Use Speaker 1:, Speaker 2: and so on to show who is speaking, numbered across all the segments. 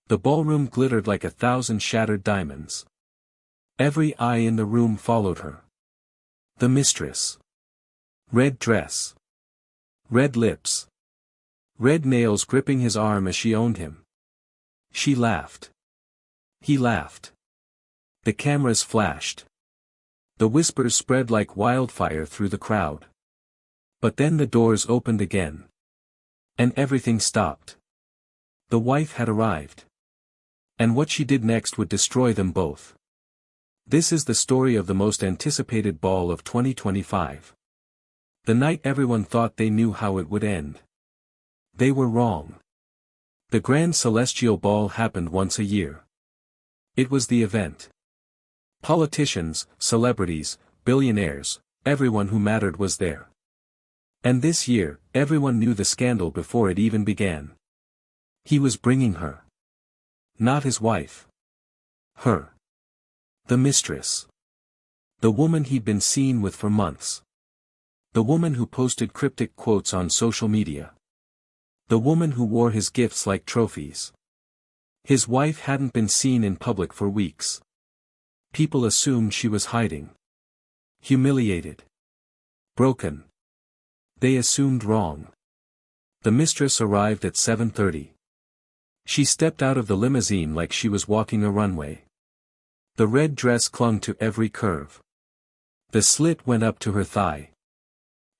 Speaker 1: The ballroom glittered like 1,000 shattered diamonds. Every eye in the room followed her. The mistress. Red dress. Red lips. Red nails gripping his arm as she owned him. She laughed. He laughed. The cameras flashed. The whispers spread like wildfire through the crowd. But then the doors opened again. And everything stopped. The wife had arrived. And what she did next would destroy them both. This is the story of the most anticipated ball of 2025. The night everyone thought they knew how it would end. They were wrong. The Grand Celestial Ball happened once a year. It was the event. Politicians, celebrities, billionaires, everyone who mattered was there. And this year, everyone knew the scandal before it even began. He was bringing her. Not his wife. Her. The mistress. The woman he'd been seen with for months. The woman who posted cryptic quotes on social media. The woman who wore his gifts like trophies. His wife hadn't been seen in public for weeks. People assumed she was hiding. Humiliated. Broken. They assumed wrong. The mistress arrived at 7:30. She stepped out of the limousine like she was walking a runway. The red dress clung to every curve. The slit went up to her thigh.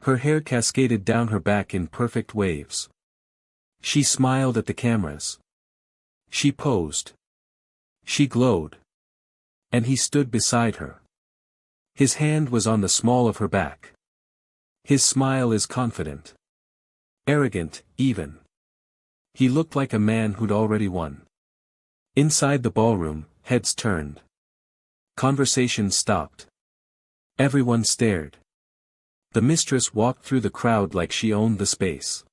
Speaker 1: Her hair cascaded down her back in perfect waves. She smiled at the cameras. She posed. She glowed. And he stood beside her. His hand was on the small of her back. His smile is confident. Arrogant, even. He looked like a man who'd already won. Inside the ballroom, heads turned. Conversation stopped. Everyone stared. The mistress walked through the crowd like she owned the space.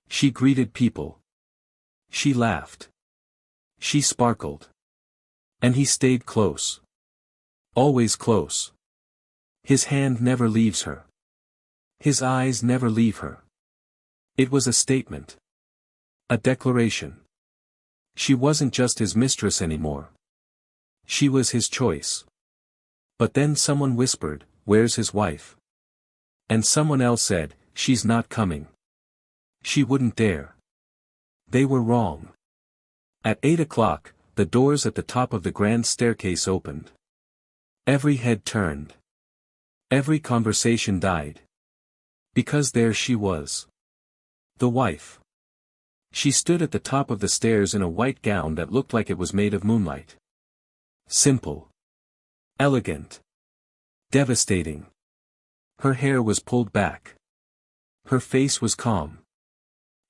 Speaker 1: She greeted people. She laughed. She sparkled. And he stayed close. Always close. His hand never leaves her. His eyes never leave her. It was a statement. A declaration. She wasn't just his mistress anymore. She was his choice. But then someone whispered, "Where's his wife?" And someone else said, "She's not coming. She wouldn't dare." They were wrong. At 8 o'clock, the doors at the top of the grand staircase opened. Every head turned. Every conversation died. Because there she was. The wife. She stood at the top of the stairs in a white gown that looked like it was made of moonlight. Simple. Elegant. Devastating. Her hair was pulled back. Her face was calm.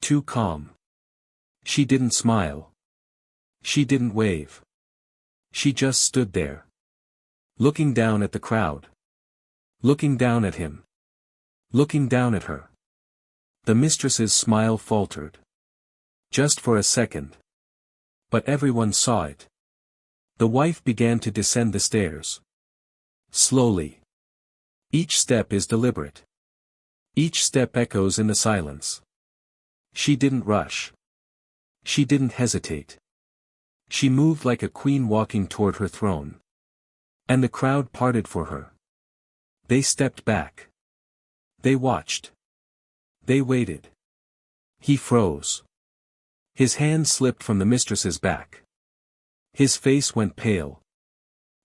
Speaker 1: Too calm. She didn't smile. She didn't wave. She just stood there. Looking down at the crowd. Looking down at him. Looking down at her. The mistress's smile faltered. Just for a second. But everyone saw it. The wife began to descend the stairs. Slowly. Each step is deliberate. Each step echoes in the silence. She didn't rush. She didn't hesitate. She moved like a queen walking toward her throne. And the crowd parted for her. They stepped back. They watched. They waited. He froze. His hand slipped from the mistress's back. His face went pale.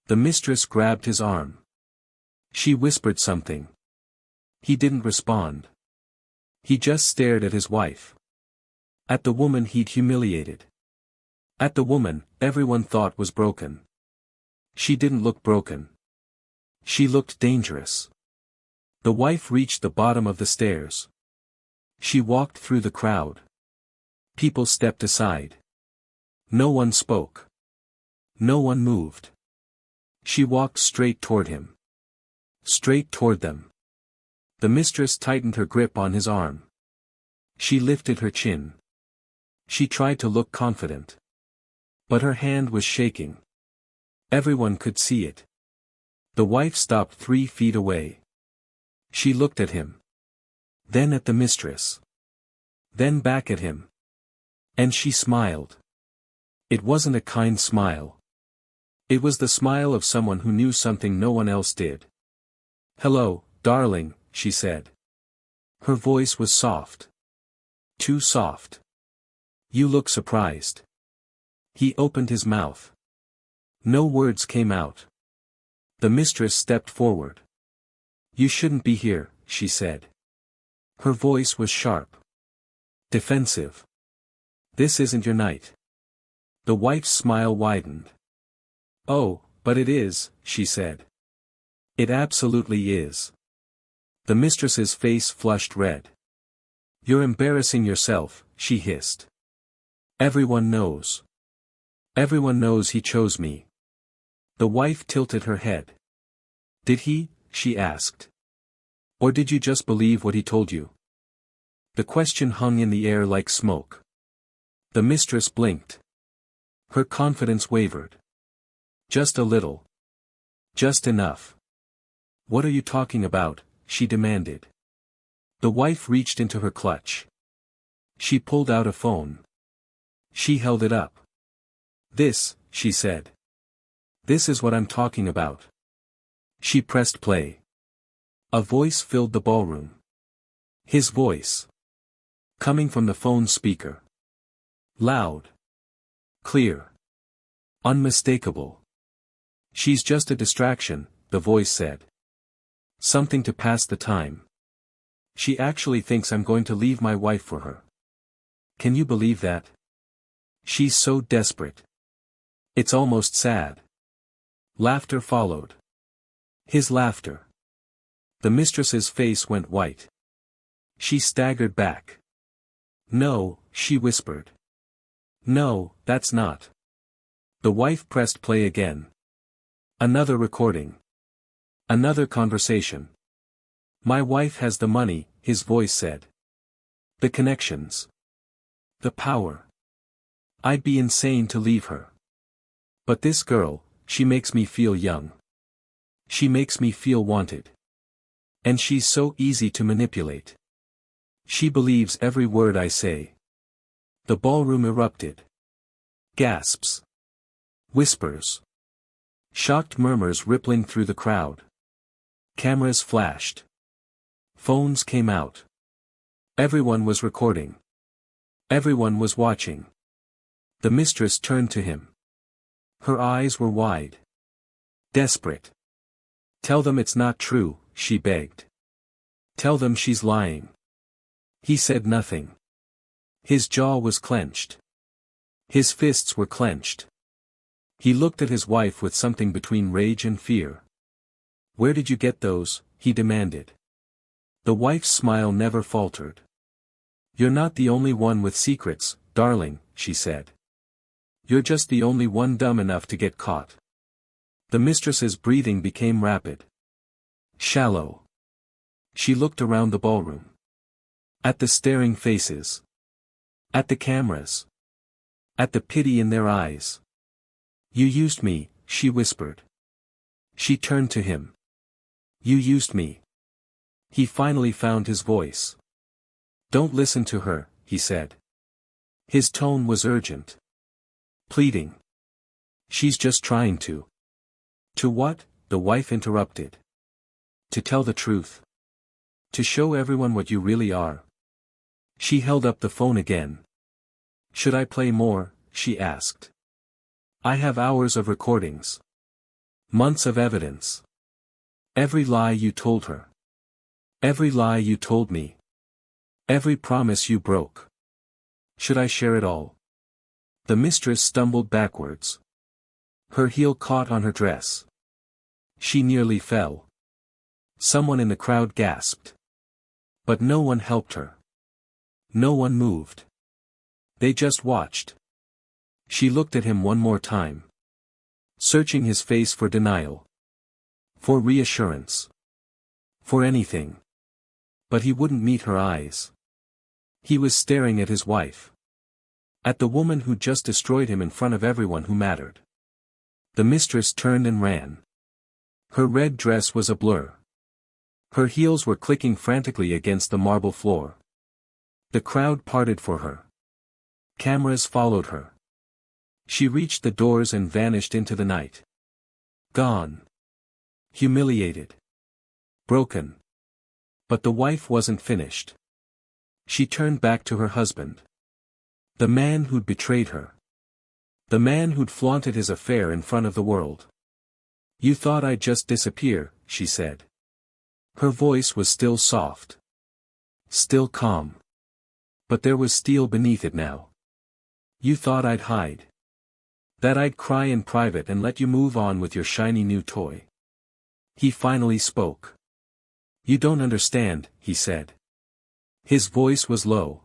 Speaker 1: The mistress grabbed his arm. She whispered something. He didn't respond. He just stared at his wife. At the woman he'd humiliated. At the woman, everyone thought was broken. She didn't look broken. She looked dangerous. The wife reached the bottom of the stairs. She walked through the crowd. People stepped aside. No one spoke. No one moved. She walked straight toward him. Straight toward them. The mistress tightened her grip on his arm. She lifted her chin. She tried to look confident. But her hand was shaking. Everyone could see it. The wife stopped 3 feet away. She looked at him. Then at the mistress. Then back at him. And she smiled. It wasn't a kind smile. It was the smile of someone who knew something no one else did. "Hello, darling," she said. Her voice was soft. Too soft. "You look surprised." He opened his mouth. No words came out. The mistress stepped forward. "You shouldn't be here," she said. Her voice was sharp. Defensive. "This isn't your night." The wife's smile widened. "Oh, but it is," she said. "It absolutely is." The mistress's face flushed red. "You're embarrassing yourself," she hissed. "Everyone knows. Everyone knows he chose me." The wife tilted her head. "Did he?" she asked. "Or did you just believe what he told you?" The question hung in the air like smoke. The mistress blinked. Her confidence wavered. "Just a little. Just enough." "What are you talking about?" she demanded. The wife reached into her clutch. She pulled out a phone. She held it up. "This," she said. "This is what I'm talking about." She pressed play. A voice filled the ballroom. His voice. Coming from the phone speaker. Loud. Clear. Unmistakable. "She's just a distraction," the voice said. "Something to pass the time. She actually thinks I'm going to leave my wife for her. Can you believe that? She's so desperate. It's almost sad." Laughter followed. His laughter. The mistress's face went white. She staggered back. "No," she whispered. "No, that's not." The wife pressed play again. Another recording. Another conversation. "My wife has the money," his voice said. "The connections. The power. I'd be insane to leave her. But this girl, she makes me feel young. She makes me feel wanted. And she's so easy to manipulate. She believes every word I say." The ballroom erupted. Gasps. Whispers. Shocked murmurs rippling through the crowd. Cameras flashed. Phones came out. Everyone was recording. Everyone was watching. The mistress turned to him. Her eyes were wide. Desperate. "Tell them it's not true," she begged. "Tell them she's lying." He said nothing. His jaw was clenched. His fists were clenched. He looked at his wife with something between rage and fear. "Where did you get those?" he demanded. The wife's smile never faltered. "You're not the only one with secrets, darling," she said. "You're just the only one dumb enough to get caught." The mistress's breathing became rapid. Shallow. She looked around the ballroom. At the staring faces. At the cameras. At the pity in their eyes. "You used me," she whispered. She turned to him. "You used me." He finally found his voice. "Don't listen to her," he said. His tone was urgent. Pleading. "She's just trying to." "To what?" the wife interrupted. "To tell the truth. To show everyone what you really are." She held up the phone again. "Should I play more?" she asked. "I have hours of recordings. Months of evidence. Every lie you told her. Every lie you told me. Every promise you broke. Should I share it all?" The mistress stumbled backwards. Her heel caught on her dress. She nearly fell. Someone in the crowd gasped. But no one helped her. No one moved. They just watched. She looked at him one more time. Searching his face for denial. For reassurance. For anything. But he wouldn't meet her eyes. He was staring at his wife. At the woman who just destroyed him in front of everyone who mattered. The mistress turned and ran. Her red dress was a blur. Her heels were clicking frantically against the marble floor. The crowd parted for her. Cameras followed her. She reached the doors and vanished into the night. Gone. Humiliated. Broken. But the wife wasn't finished. She turned back to her husband. The man who'd betrayed her. The man who'd flaunted his affair in front of the world. "You thought I'd just disappear," she said. Her voice was still soft. Still calm. But there was steel beneath it now. "You thought I'd hide. That I'd cry in private and let you move on with your shiny new toy." He finally spoke. "You don't understand," he said. His voice was low.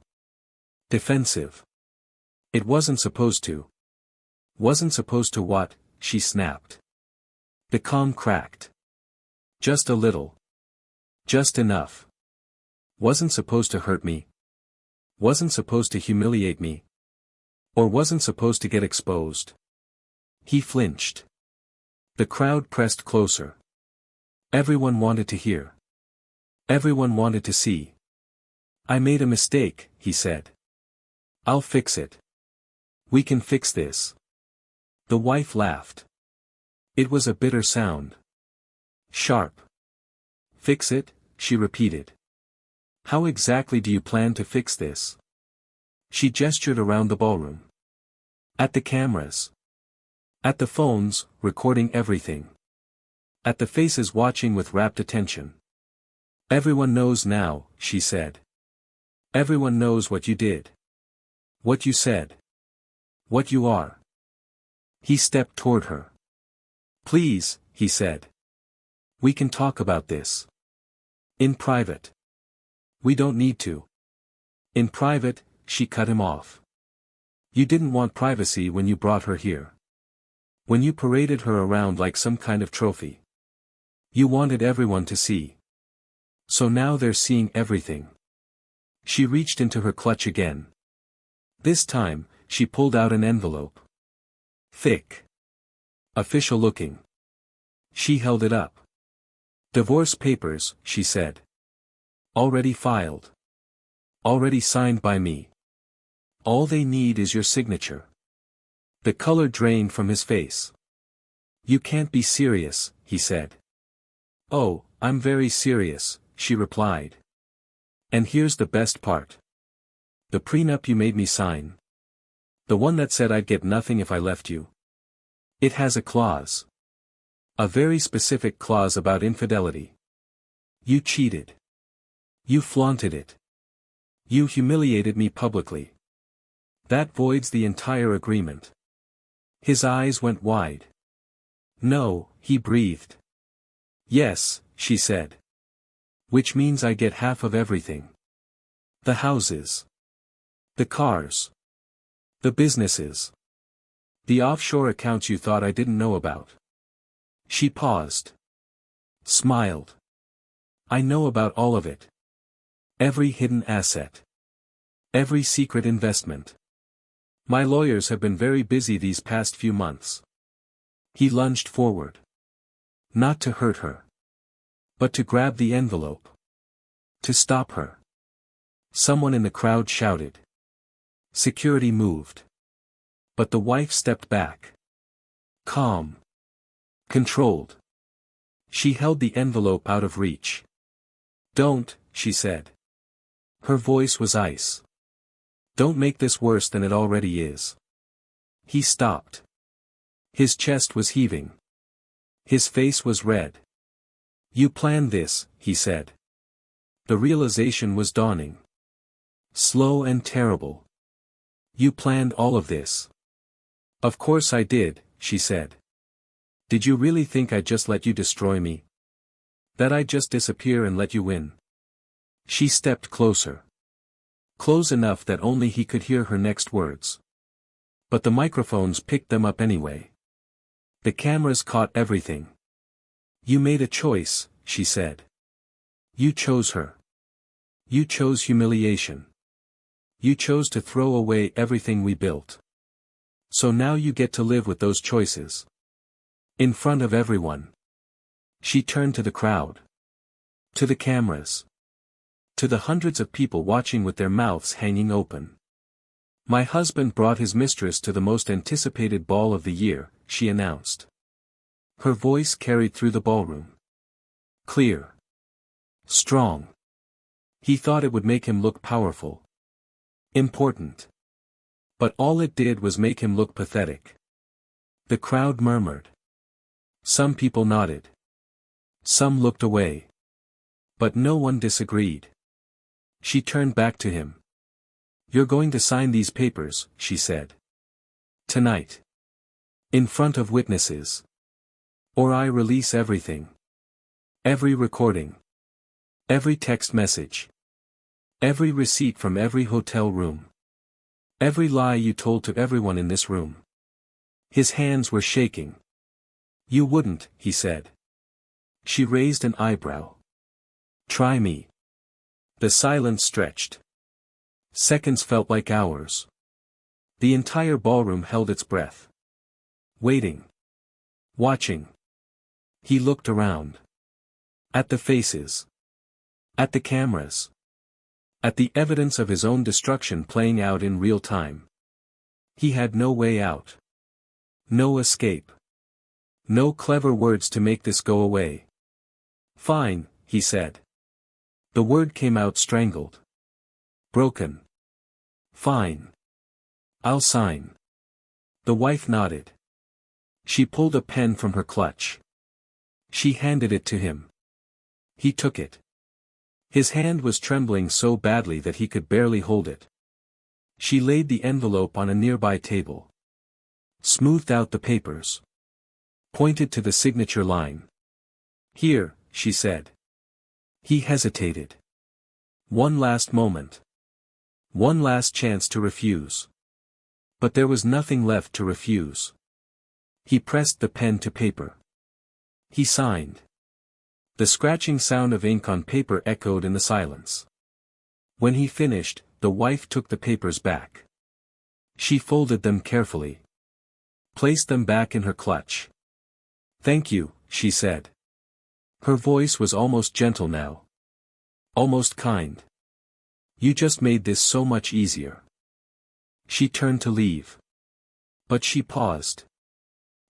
Speaker 1: Defensive. "It wasn't supposed to." "Wasn't supposed to what?" she snapped. The calm cracked. "Just a little. Just enough. Wasn't supposed to hurt me. Wasn't supposed to humiliate me. Or wasn't supposed to get exposed." He flinched. The crowd pressed closer. Everyone wanted to hear. Everyone wanted to see. "I made a mistake," he said. "I'll fix it. We can fix this." The wife laughed. It was a bitter sound. Sharp. "Fix it?" she repeated. "How exactly do you plan to fix this?" She gestured around the ballroom. "At the cameras. At the phones, recording everything. At the faces watching with rapt attention. Everyone knows now," she said. "Everyone knows what you did. What you said. What you are." He stepped toward her. "Please," he said. "We can talk about this. In private." "We don't need to." "In private," she cut him off. "You didn't want privacy when you brought her here. When you paraded her around like some kind of trophy. You wanted everyone to see. So now they're seeing everything." She reached into her clutch again. This time, she pulled out an envelope. Thick. Official looking. She held it up. "Divorce papers," she said. "Already filed. Already signed by me. All they need is your signature." The color drained from his face. "You can't be serious," he said. "Oh, I'm very serious," she replied. "And here's the best part. The prenup you made me sign. The one that said I'd get nothing if I left you. It has a clause. A very specific clause about infidelity. You cheated. You flaunted it. You humiliated me publicly. That voids the entire agreement." His eyes went wide. "No," he breathed. "Yes," she said. "Which means I get half of everything. The houses. The cars. The businesses. The offshore accounts you thought I didn't know about." She paused. Smiled. "I know about all of it. Every hidden asset. Every secret investment. My lawyers have been very busy these past few months." He lunged forward. Not to hurt her. But to grab the envelope. To stop her. Someone in the crowd shouted. Security moved. But the wife stepped back. Calm. Controlled. She held the envelope out of reach. "Don't," she said. Her voice was ice. "Don't make this worse than it already is." He stopped. His chest was heaving. His face was red. "You planned this," he said. The realization was dawning. Slow and terrible. "You planned all of this." "Of course I did," she said. "Did you really think I'd just let you destroy me? That I'd just disappear and let you win?" She stepped closer. Close enough that only he could hear her next words. But the microphones picked them up anyway. The cameras caught everything. "You made a choice," she said. "You chose her. You chose humiliation. You chose to throw away everything we built. So now you get to live with those choices. In front of everyone." She turned to the crowd. To the cameras. To the hundreds of people watching with their mouths hanging open. My husband brought his mistress to the most anticipated ball of the year, she announced. Her voice carried through the ballroom. Clear. Strong. He thought it would make him look powerful. Important. But all it did was make him look pathetic. The crowd murmured. Some people nodded. Some looked away. But no one disagreed. She turned back to him. You're going to sign these papers, she said. Tonight. In front of witnesses. Or I release everything. Every recording. Every text message. Every receipt from every hotel room. Every lie you told to everyone in this room. His hands were shaking. You wouldn't, he said. She raised an eyebrow. Try me. The silence stretched. Seconds felt like hours. The entire ballroom held its breath. Waiting. Watching. He looked around. At the faces. At the cameras. At the evidence of his own destruction playing out in real time. He had no way out. No escape. No clever words to make this go away. Fine, he said. The word came out strangled. Broken. Fine. I'll sign. The wife nodded. She pulled a pen from her clutch. She handed it to him. He took it. His hand was trembling so badly that he could barely hold it. She laid the envelope on a nearby table. Smoothed out the papers. Pointed to the signature line. Here, she said. He hesitated. One last moment. One last chance to refuse. But there was nothing left to refuse. He pressed the pen to paper. He signed. The scratching sound of ink on paper echoed in the silence. When he finished, the wife took the papers back. She folded them carefully. Placed them back in her clutch. Thank you, she said. Her voice was almost gentle now. Almost kind. You just made this so much easier. She turned to leave. But she paused.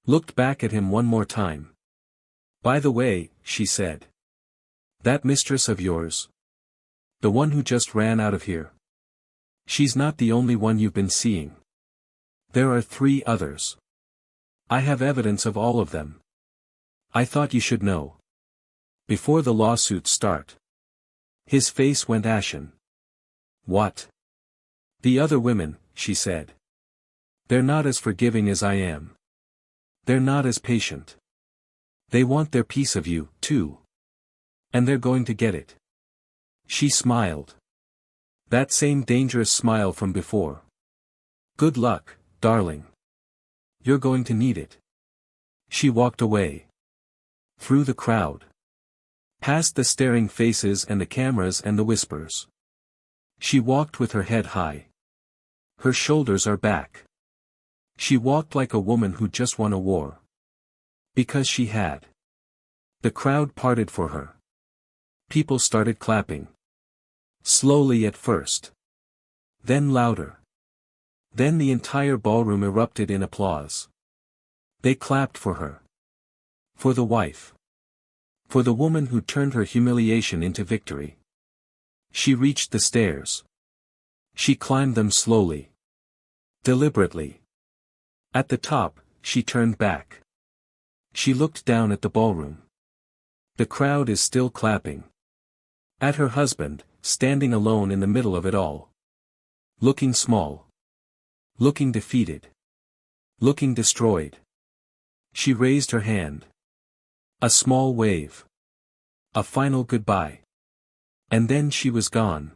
Speaker 1: Looked back at him one more time. By the way, she said. That mistress of yours. The one who just ran out of here. She's not the only one you've been seeing. There are 3 others. I have evidence of all of them. I thought you should know. Before the lawsuits start. His face went ashen. What? The other women, she said. They're not as forgiving as I am. They're not as patient. They want their piece of you, too. And they're going to get it. She smiled. That same dangerous smile from before. Good luck, darling. You're going to need it. She walked away. Through the crowd. Past the staring faces and the cameras and the whispers. She walked with her head high. Her shoulders are back. She walked like a woman who just won a war. Because she had. The crowd parted for her. People started clapping. Slowly at first. Then louder. Then the entire ballroom erupted in applause. They clapped for her. For the wife. For the woman who turned her humiliation into victory. She reached the stairs. She climbed them slowly. Deliberately. At the top, she turned back. She looked down at the ballroom. The crowd is still clapping. At her husband, standing alone in the middle of it all. Looking small. Looking defeated. Looking destroyed. She raised her hand. A small wave. A final goodbye. And then she was gone.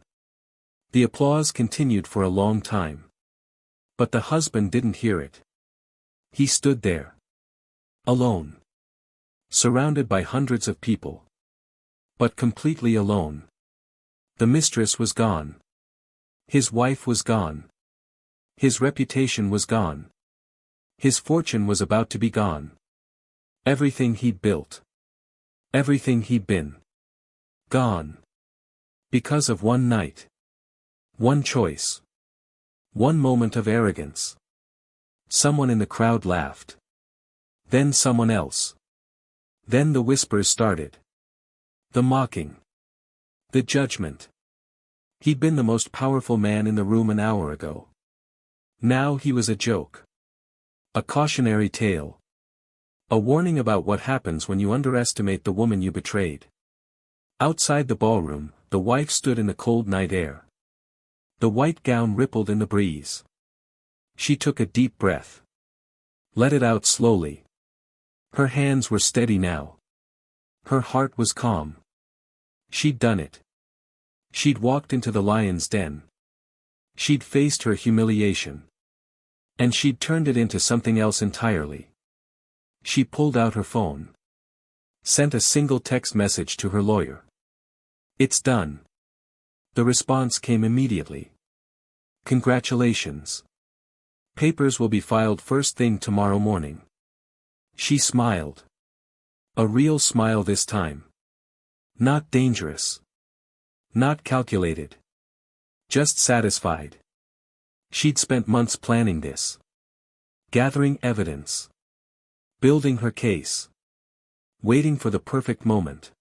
Speaker 1: The applause continued for a long time. But the husband didn't hear it. He stood there. Alone. Surrounded by hundreds of people. But completely alone. The mistress was gone. His wife was gone. His reputation was gone. His fortune was about to be gone. Everything he'd built. Everything he'd been. Gone. Because of one night. One choice. One moment of arrogance. Someone in the crowd laughed. Then someone else. Then the whispers started. The mocking. The judgment. He'd been the most powerful man in the room an hour ago. Now he was a joke. A cautionary tale. A warning about what happens when you underestimate the woman you betrayed. Outside the ballroom, the wife stood in the cold night air. The white gown rippled in the breeze. She took a deep breath. Let it out slowly. Her hands were steady now. Her heart was calm. She'd done it. She'd walked into the lion's den. She'd faced her humiliation. And she'd turned it into something else entirely. She pulled out her phone. Sent a single text message to her lawyer. It's done. The response came immediately. Congratulations. Papers will be filed first thing tomorrow morning. She smiled. A real smile this time. Not dangerous. Not calculated. Just satisfied. She'd spent months planning this. Gathering evidence. Building her case. Waiting for the perfect moment.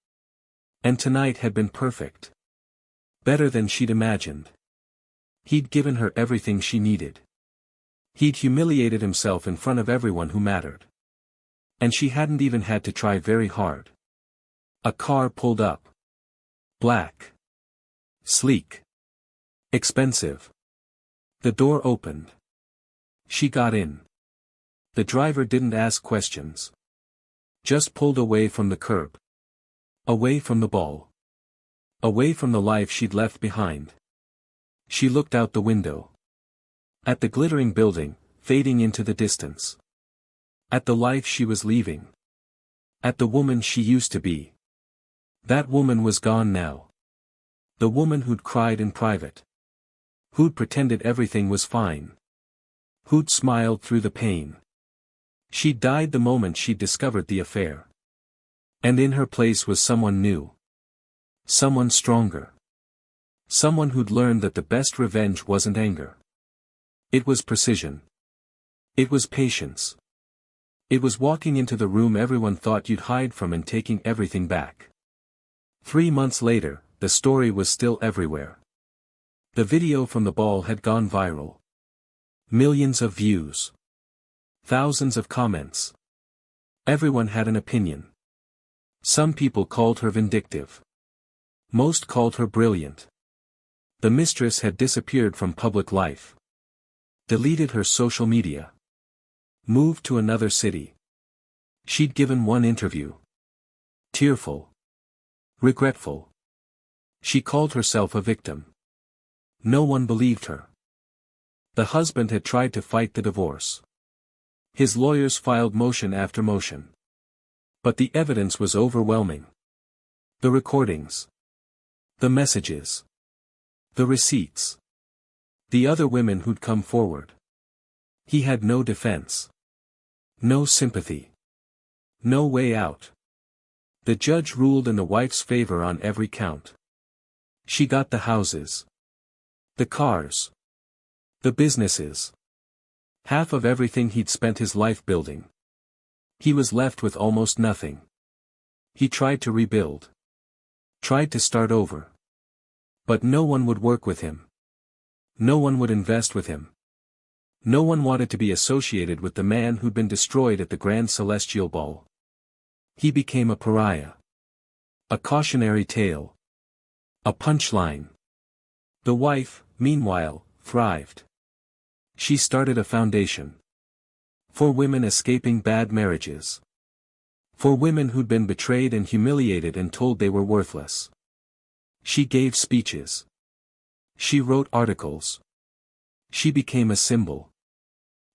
Speaker 1: And tonight had been perfect. Better than she'd imagined. He'd given her everything she needed. He'd humiliated himself in front of everyone who mattered. And she hadn't even had to try very hard. A car pulled up. Black. Sleek. Expensive. The door opened. She got in. The driver didn't ask questions. Just pulled away from the curb. Away from the ball. Away from the life she'd left behind. She looked out the window. At the glittering building, fading into the distance. At the life she was leaving. At the woman she used to be. That woman was gone now. The woman who'd cried in private. Who'd pretended everything was fine. Who'd smiled through the pain. She'd died the moment she'd discovered the affair. And in her place was someone new. Someone stronger. Someone who'd learned that the best revenge wasn't anger. It was precision. It was patience. It was walking into the room everyone thought you'd hide from and taking everything back. 3 months later, the story was still everywhere. The video from the ball had gone viral. Millions of views. Thousands of comments. Everyone had an opinion. Some people called her vindictive. Most called her brilliant. The mistress had disappeared from public life. Deleted her social media. Moved to another city. She'd given one interview. Tearful. Regretful. She called herself a victim. No one believed her. The husband had tried to fight the divorce. His lawyers filed motion after motion. But the evidence was overwhelming. The recordings. The messages. The receipts. The other women who'd come forward. He had no defense. No sympathy. No way out. The judge ruled in the wife's favor on every count. She got the houses. The cars. The businesses. Half of everything he'd spent his life building. He was left with almost nothing. He tried to rebuild. Tried to start over. But no one would work with him. No one would invest with him. No one wanted to be associated with the man who'd been destroyed at the Grand Celestial Ball. He became a pariah. A cautionary tale. A punchline. The wife, meanwhile, thrived. She started a foundation. For women escaping bad marriages. For women who'd been betrayed and humiliated and told they were worthless. She gave speeches. She wrote articles. She became a symbol.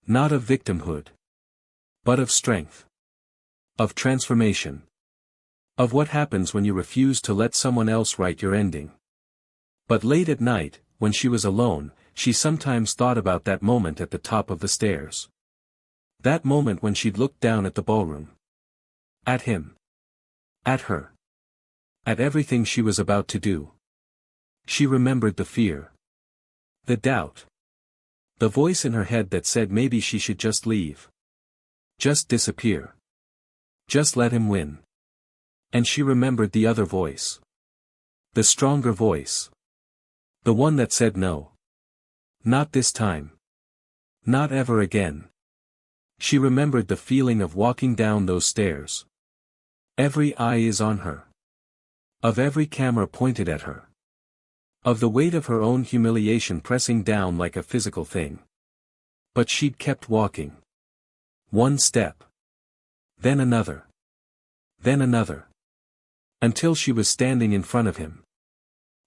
Speaker 1: Not of victimhood. But of strength. Of transformation. Of what happens when you refuse to let someone else write your ending. But late at night, when she was alone, she sometimes thought about that moment at the top of the stairs. That moment when she'd looked down at the ballroom. At him. At her. At everything she was about to do. She remembered the fear. The doubt. The voice in her head that said maybe she should just leave. Just disappear. Just let him win. And she remembered the other voice. The stronger voice. The one that said no. Not this time. Not ever again. She remembered the feeling of walking down those stairs. Every eye is on her. Of every camera pointed at her. Of the weight of her own humiliation pressing down like a physical thing. But she'd kept walking. One step. Then another. Then another. Until she was standing in front of him.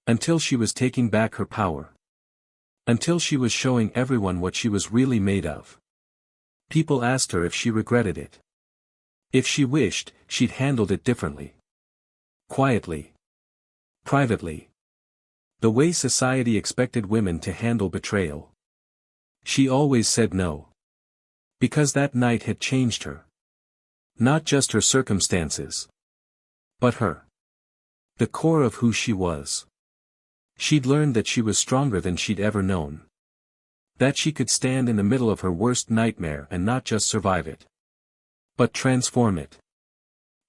Speaker 1: Until she was taking back her power. Until she was showing everyone what she was really made of. People asked her if she regretted it. If she wished, she'd handled it differently. Quietly. Privately. The way society expected women to handle betrayal. She always said no. Because that night had changed her. Not just her circumstances. But her. The core of who she was. She'd learned that she was stronger than she'd ever known. That she could stand in the middle of her worst nightmare and not just survive it. But transform it.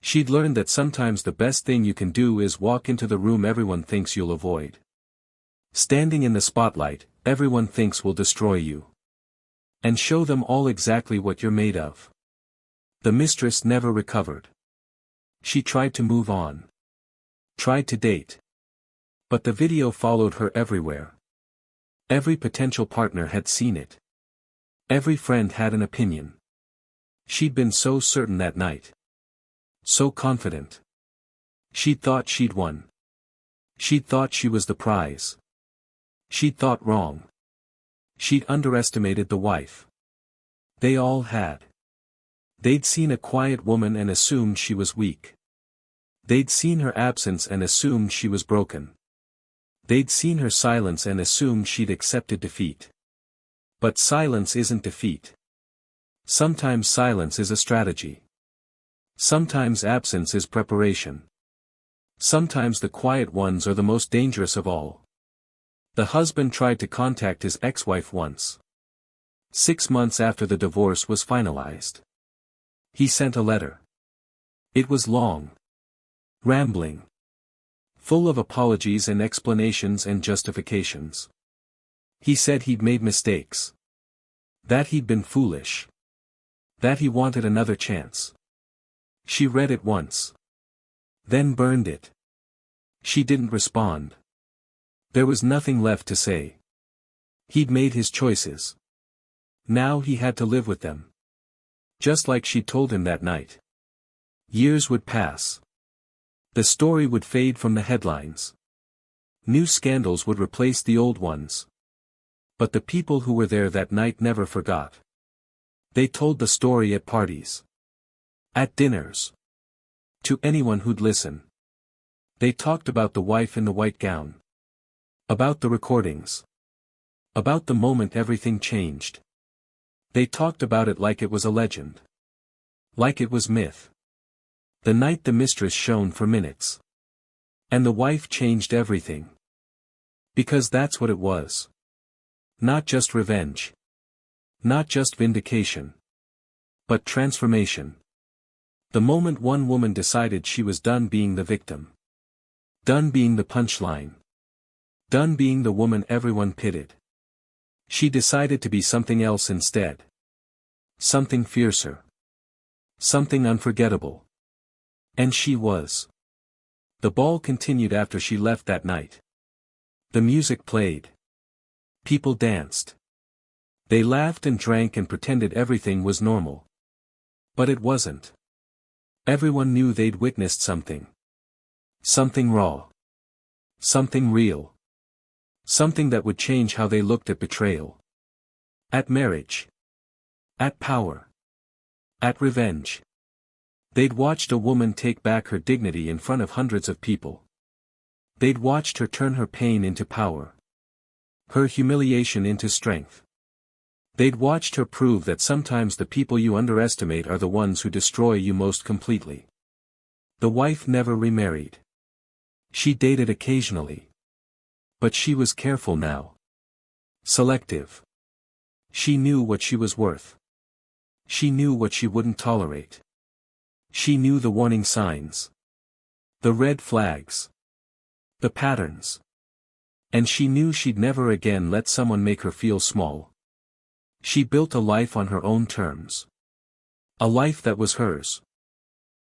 Speaker 1: She'd learned that sometimes the best thing you can do is walk into the room everyone thinks you'll avoid. Standing in the spotlight, everyone thinks will destroy you. And show them all exactly what you're made of. The mistress never recovered. She tried to move on. Tried to date. But the video followed her everywhere. Every potential partner had seen it. Every friend had an opinion. She'd been so certain that night. So confident. She'd thought she'd won. She'd thought she was the prize. She'd thought wrong. She'd underestimated the wife. They all had. They'd seen a quiet woman and assumed she was weak. They'd seen her absence and assumed she was broken. They'd seen her silence and assumed she'd accepted defeat. But silence isn't defeat. Sometimes silence is a strategy. Sometimes absence is preparation. Sometimes the quiet ones are the most dangerous of all. The husband tried to contact his ex-wife once. 6 months after the divorce was finalized. He sent a letter. It was long. Rambling. Full of apologies and explanations and justifications. He said he'd made mistakes. That he'd been foolish. That he wanted another chance. She read it once. Then burned it. She didn't respond. There was nothing left to say. He'd made his choices. Now he had to live with them. Just like she'd told him that night. Years would pass. The story would fade from the headlines. New scandals would replace the old ones. But the people who were there that night never forgot. They told the story at parties. At dinners. To anyone who'd listen. They talked about the wife in the white gown. About the recordings. About the moment everything changed. They talked about it like it was a legend. Like it was myth. The night the mistress shone for minutes. And the wife changed everything. Because that's what it was. Not just revenge. Not just vindication. But transformation. The moment one woman decided she was done being the victim. Done being the punchline. Done being the woman everyone pitied. She decided to be something else instead. Something fiercer. Something unforgettable. And she was. The ball continued after she left that night. The music played. People danced. They laughed and drank and pretended everything was normal. But it wasn't. Everyone knew they'd witnessed something. Something raw. Something real. Something that would change how they looked at betrayal. At marriage. At power. At revenge. They'd watched a woman take back her dignity in front of hundreds of people. They'd watched her turn her pain into power. Her humiliation into strength. They'd watched her prove that sometimes the people you underestimate are the ones who destroy you most completely. The wife never remarried. She dated occasionally. But she was careful now. Selective. She knew what she was worth. She knew what she wouldn't tolerate. She knew the warning signs. The red flags. The patterns. And she knew she'd never again let someone make her feel small. She built a life on her own terms. A life that was hers.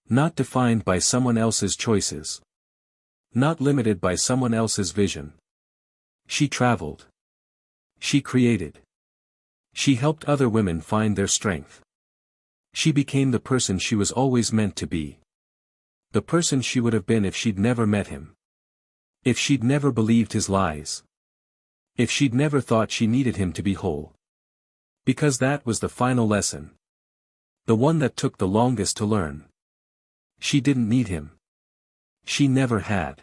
Speaker 1: Not defined by someone else's choices. Not limited by someone else's vision. She traveled. She created. She helped other women find their strength. She became the person she was always meant to be. The person she would have been if she'd never met him. If she'd never believed his lies. If she'd never thought she needed him to be whole. Because that was the final lesson. The one that took the longest to learn. She didn't need him. She never had.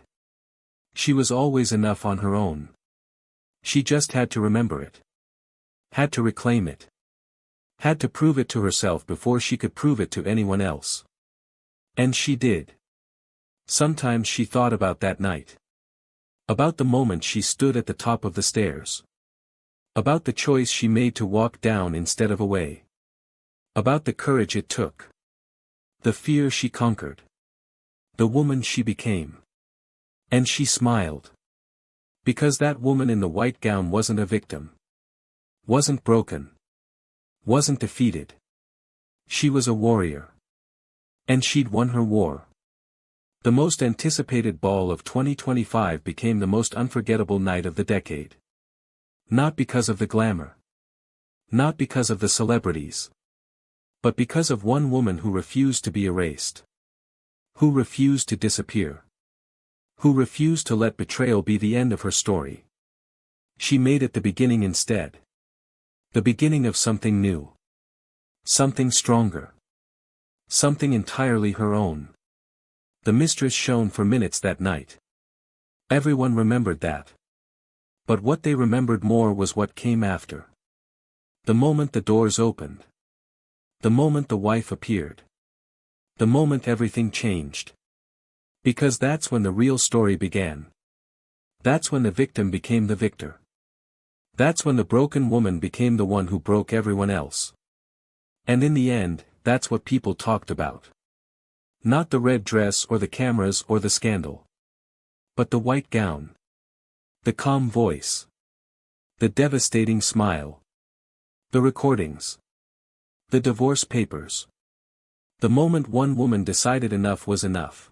Speaker 1: She was always enough on her own. She just had to remember it. Had to reclaim it. Had to prove it to herself before she could prove it to anyone else. And she did. Sometimes she thought about that night. About the moment she stood at the top of the stairs. About the choice she made to walk down instead of away. About the courage it took. The fear she conquered. The woman she became. And she smiled. Because that woman in the white gown wasn't a victim. Wasn't broken. Wasn't defeated. She was a warrior. And she'd won her war. The most anticipated ball of 2025 became the most unforgettable night of the decade. Not because of the glamour. Not because of the celebrities. But because of one woman who refused to be erased. Who refused to disappear. Who refused to let betrayal be the end of her story. She made it the beginning instead. The beginning of something new. Something stronger. Something entirely her own. The mistress shone for minutes that night. Everyone remembered that. But what they remembered more was what came after. The moment the doors opened. The moment the wife appeared. The moment everything changed. Because that's when the real story began. That's when the victim became the victor. That's when the broken woman became the one who broke everyone else. And in the end, that's what people talked about. Not the red dress or the cameras or the scandal. But the white gown. The calm voice. The devastating smile. The recordings. The divorce papers. The moment one woman decided enough was enough.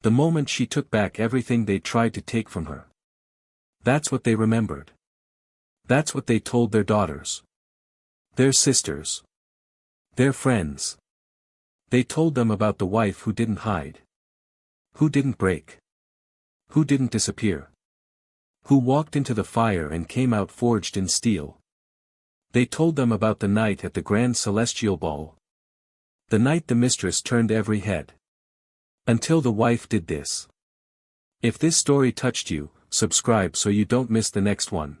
Speaker 1: The moment she took back everything they tried to take from her. That's what they remembered. That's what they told their daughters. Their sisters. Their friends. They told them about the wife who didn't hide. Who didn't break. Who didn't disappear. Who walked into the fire and came out forged in steel. They told them about the night at the grand celestial ball. The night the mistress turned every head. Until the wife did this. If this story touched you, subscribe so you don't miss the next one.